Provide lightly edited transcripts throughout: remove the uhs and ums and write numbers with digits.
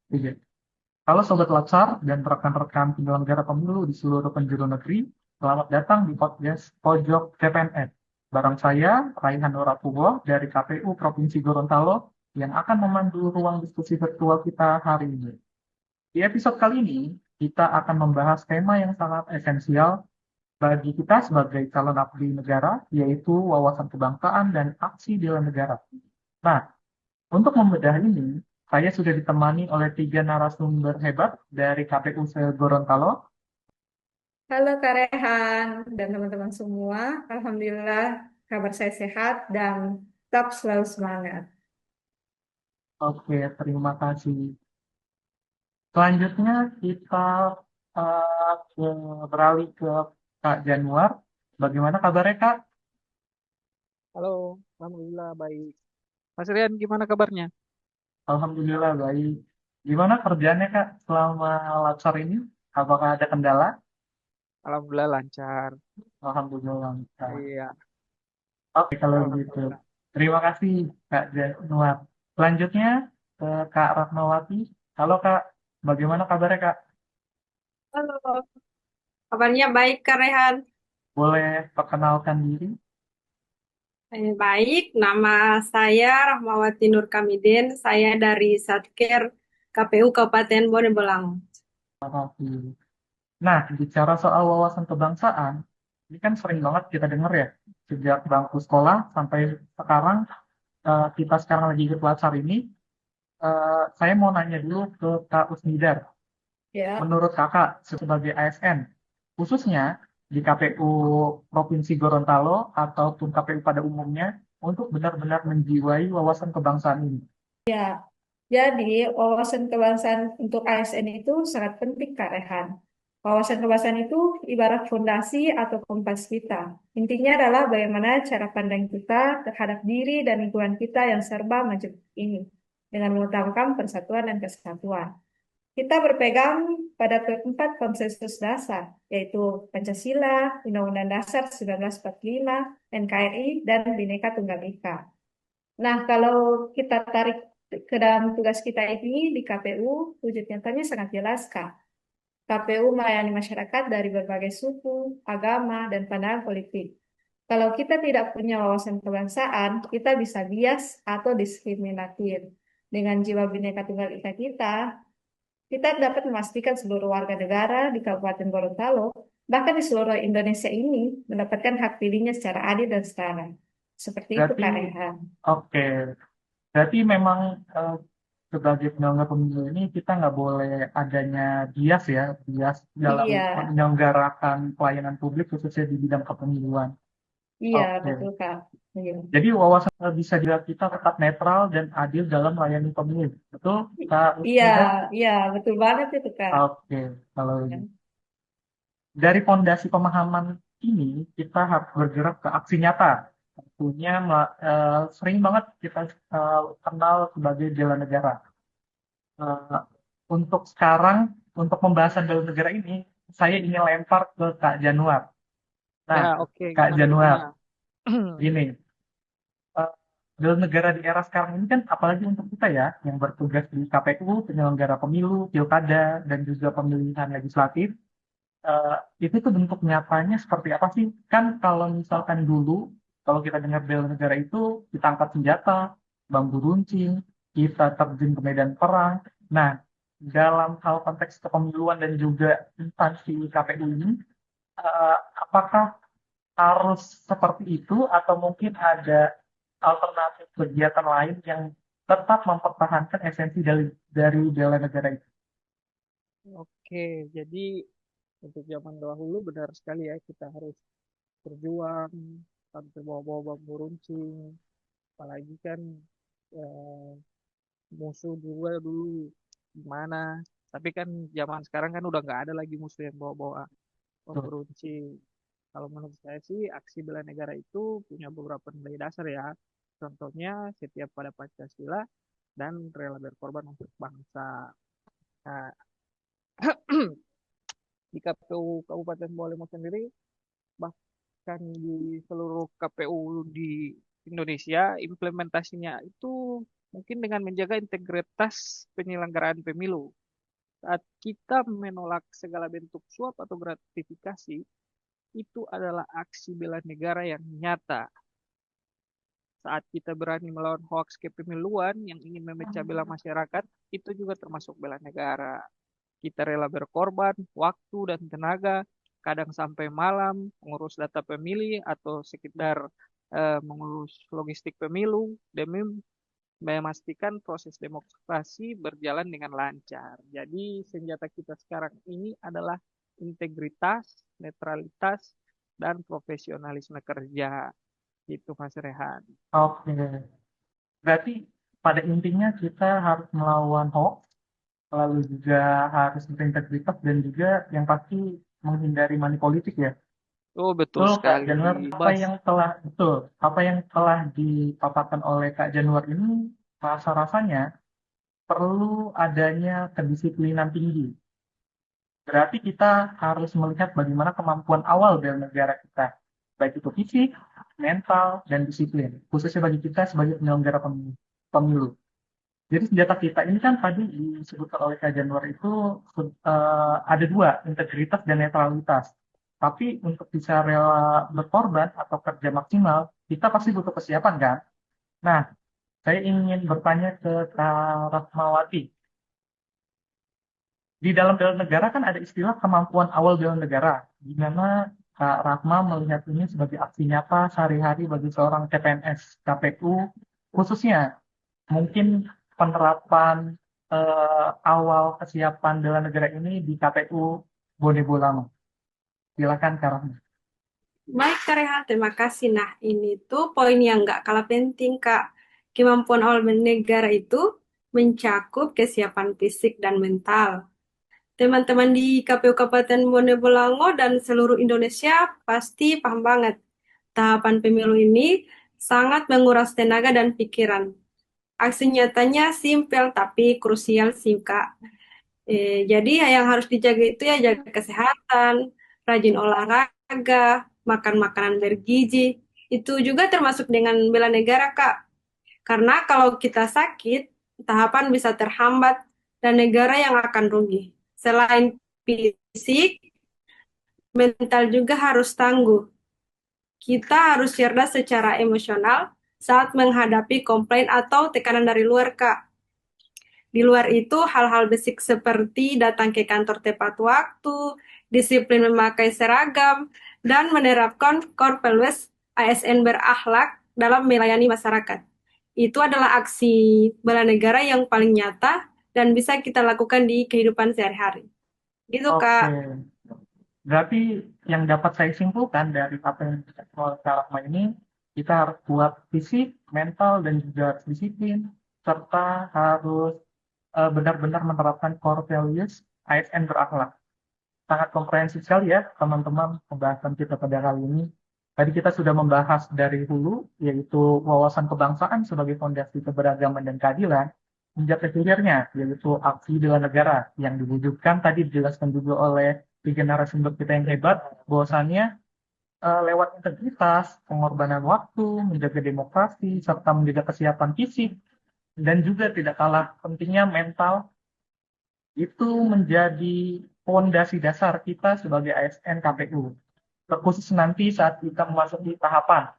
Iya. Halo Sobat Latsar dan rekan-rekan penyelenggara pemilu di seluruh penjuru negeri, selamat datang di podcast Pojok CPNS. Barang saya, Raihan Orapuwo dari KPU Provinsi Gorontalo yang akan memandu ruang diskusi virtual kita hari ini. Di episode kali ini, kita akan membahas tema yang sangat esensial bagi kita sebagai calon abdi negara, yaitu wawasan kebangsaan dan aksi bela negara. Nah, untuk membedah ini, saya sudah ditemani oleh tiga narasumber hebat dari KPU Gorontalo. Halo Kak Rehan dan teman-teman semua. Alhamdulillah kabar saya sehat dan tetap selalu semangat. Oke, terima kasih. Selanjutnya kita beralih ke Kak Januar. Bagaimana kabarnya Kak? Halo, Alhamdulillah baik. Mas Rian, gimana kabarnya? Alhamdulillah baik. Gimana kerjaannya Kak selama latsar ini? Apakah ada kendala? Alhamdulillah lancar. Alhamdulillah lancar. Iya, Oke, kalau begitu. Alhamdulillah. Terima kasih Kak Januar. Selanjutnya ke Kak Ratnawati. Halo Kak, bagaimana kabarnya Kak? Halo, kabarnya baik Kak Rehan. Boleh perkenalkan diri? Baik, nama saya Rahmawati Nur Kamidin. Saya dari Satker KPU Kabupaten Bone Bolang. Terima kasih. Nah, bicara soal wawasan kebangsaan, ini kan sering banget kita dengar ya, sejak bangku sekolah sampai sekarang, kita sekarang lagi ikut pelajar ini, saya mau nanya dulu ke Kak Usnidar. Ya, Menurut Kakak sebagai ASN, khususnya di KPU Provinsi Gorontalo ataupun KPU pada umumnya, untuk benar-benar menjiwai wawasan kebangsaan ini. ya. Jadi, wawasan kebangsaan untuk ASN itu sangat penting, Kak Rehan. Wawasan kebangsaan itu ibarat fondasi atau kompas kita. Intinya adalah bagaimana cara pandang kita terhadap diri dan lingkungan kita yang serba macam ini, dengan mengutamakan persatuan dan kesatuan. Kita berpegang pada keempat konsensus dasar, yaitu Pancasila, Undang-Undang Dasar 1945, NKRI, dan Bhinneka Tunggal Ika. Nah, kalau kita tarik ke dalam tugas kita ini di KPU, wujud nyatanya sangat jelas, Kak. KPU melayani masyarakat dari berbagai suku, agama, dan pandangan politik. Kalau kita tidak punya wawasan kebangsaan, kita bisa bias atau diskriminatif. Dengan jiwa Bhinneka Tunggal Ika kita, kita dapat memastikan seluruh warga negara di Kabupaten Gorontalo, bahkan di seluruh Indonesia ini, mendapatkan hak pilihnya secara adil dan setara. Seperti itu, Berarti, Kak Rehan. oke, berarti memang sebagai penyelenggara pemilu ini kita nggak boleh adanya bias ya, bias dalam Iya, menyelenggarakan pelayanan publik khususnya di bidang kepemiluan. iya, Oke. betul, Kak. Iya. Jadi wawasan bisa juga kita tetap netral dan adil dalam melayani pemilu. Betul, Kak Iya, Usnida? iya, betul banget itu, Kak. Oke, kalau dari fondasi pemahaman ini kita harus bergerak ke aksi nyata. Tentunya sering banget kita kenal sebagai bela negara. Eh, untuk sekarang, untuk pembahasan bela negara ini, saya ingin lempar ke Kak Januar. Nah, Ya, oke. Kak Gimana Januar, gimana? gini, eh, bela negara di era sekarang ini kan apalagi untuk kita ya yang bertugas di KPU, penyelenggara pemilu, pilkada, dan juga pemilihan legislatif, eh, itu tuh bentuk nyatanya seperti apa sih? Kan kalau misalkan dulu, kalau kita dengar bela negara itu, kita angkat senjata, bambu runcing, kita terjun ke medan perang. Nah, dalam hal konteks kepemiluan dan juga instansi KPU ini, eh, apakah harus seperti itu atau mungkin ada alternatif kegiatan lain yang tetap mempertahankan esensi dari bela negara itu? Oke, jadi untuk zaman dahulu benar sekali ya kita harus berjuang sampai bawa-bawa bambu runcing. Apalagi kan eh, musuh juga dulu gimana. Tapi kan zaman sekarang kan udah nggak ada lagi musuh yang bawa-bawa bambu Tuh, runcing. Kalau menurut saya sih aksi bela negara itu punya beberapa nilai dasar ya. Contohnya setia pada Pancasila dan rela berkorban untuk bangsa. Nah, di KPU Kabupaten Bolemo sendiri, bahkan di seluruh KPU di Indonesia, implementasinya itu mungkin dengan menjaga integritas penyelenggaraan pemilu. Saat kita menolak segala bentuk suap atau gratifikasi, itu adalah aksi bela negara yang nyata. Saat kita berani melawan hoaks kepemiluan yang ingin memecah belah masyarakat, itu juga termasuk bela negara. Kita rela berkorban, waktu dan tenaga, kadang sampai malam, mengurus data pemilih atau sekedar mengurus logistik pemilu demi memastikan proses demokrasi berjalan dengan lancar. Jadi senjata kita sekarang ini adalah integritas, netralitas, dan profesionalisme kerja. Itu Mas Rehan. Oke, berarti pada intinya kita harus melawan hoax, lalu juga harus berintegritas dan juga yang pasti menghindari money politik ya. Oh, betul Betul Kak sekali. Januar, Bas. apa yang telah dipaparkan oleh Kak Januar ini rasa-rasanya perlu adanya kedisiplinan tinggi. Berarti kita harus melihat bagaimana kemampuan awal dari negara kita, baik itu fisik, mental, dan disiplin, khususnya bagi kita sebagai penyelenggara pemilu. Jadi senjata kita ini kan tadi disebutkan oleh Kak Januar itu ada dua, integritas dan netralitas. Tapi untuk bisa rela berkorban atau kerja maksimal, kita pasti butuh kesiapan kan? Nah, saya ingin bertanya ke Kak Ratmawati. Di dalam bela negara kan ada istilah kemampuan awal bela negara, di mana Kak Ratma melihat ini sebagai aksi nyata sehari-hari bagi seorang CPNS KPU, khususnya mungkin penerapan awal kesiapan bela negara ini di KPU Bone Bolango. Silakan Kak Ratma. Baik, Kak Rehan, terima kasih. Nah, ini tuh poin yang nggak kalah penting, Kak. Kemampuan awal negara itu mencakup kesiapan fisik dan mental. Teman-teman di KPU Kabupaten Bone Bolango dan seluruh Indonesia pasti paham banget. Tahapan pemilu ini sangat menguras tenaga dan pikiran. Aksi nyatanya simpel tapi krusial sih, Kak. Jadi yang harus dijaga itu ya jaga kesehatan, rajin olahraga, makan makanan bergizi. Itu juga termasuk dengan bela negara, Kak. Karena kalau kita sakit, tahapan bisa terhambat dan negara yang akan rugi. Selain fisik, mental juga harus tangguh. Kita harus cerdas secara emosional saat menghadapi komplain atau tekanan dari luar, Kak. Di luar itu, hal-hal basic seperti datang ke kantor tepat waktu, disiplin memakai seragam, dan menerapkan core values ASN berakhlak dalam melayani masyarakat. Itu adalah aksi bela negara yang paling nyata dan bisa kita lakukan di kehidupan sehari-hari. Gitu, Oke, Kak. berarti yang dapat saya simpulkan dari apa yang dikatakan oleh Kak Rahma ini, kita harus kuat fisik, mental, dan juga harus disiplin, serta harus benar-benar menerapkan core values ASN berakhlak. Sangat komprehensif sekali ya teman-teman pembahasan kita pada kali ini. Tadi kita sudah membahas dari hulu, yaitu wawasan kebangsaan sebagai fondasi keberagaman dan keadilan, hingga ke hilirnya, yaitu aksi bela negara yang diwujudkan tadi dijelaskan juga oleh tiga narasumber kita yang hebat, bahwasannya lewat integritas, pengorbanan waktu, menjaga demokrasi, serta menjaga kesiapan fisik, dan juga tidak kalah pentingnya mental, itu menjadi fondasi dasar kita sebagai ASN KPU. Terkhusus nanti saat kita memasuki tahapan,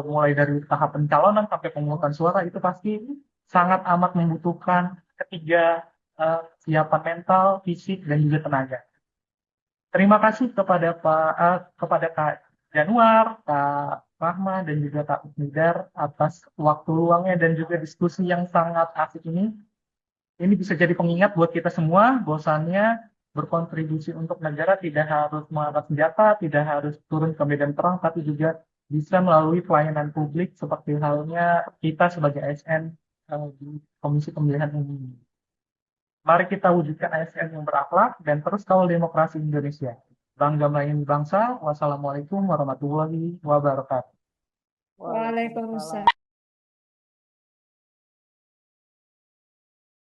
mulai dari tahap pencalonan sampai pemungutan suara, itu pasti sangat amat membutuhkan ketiga kesiapan mental, fisik, dan juga tenaga. Terima kasih kepada Kak Januar, Kak Rahma, dan juga Kak Usnidar atas waktu luangnya dan juga diskusi yang sangat asik ini. Ini bisa jadi pengingat buat kita semua, bahwasannya berkontribusi untuk negara tidak harus mengangkat senjata, tidak harus turun ke medan perang, tapi juga bisa melalui pelayanan publik seperti halnya kita sebagai ASN di Komisi Pemilihan Umum. Mari kita wujudkan ASN yang berakhlak dan terus kawal demokrasi Indonesia. Bangga melayani bangsa. Wassalamualaikum warahmatullahi wabarakatuh. Waalaikumsalam. Waalaikumsalam.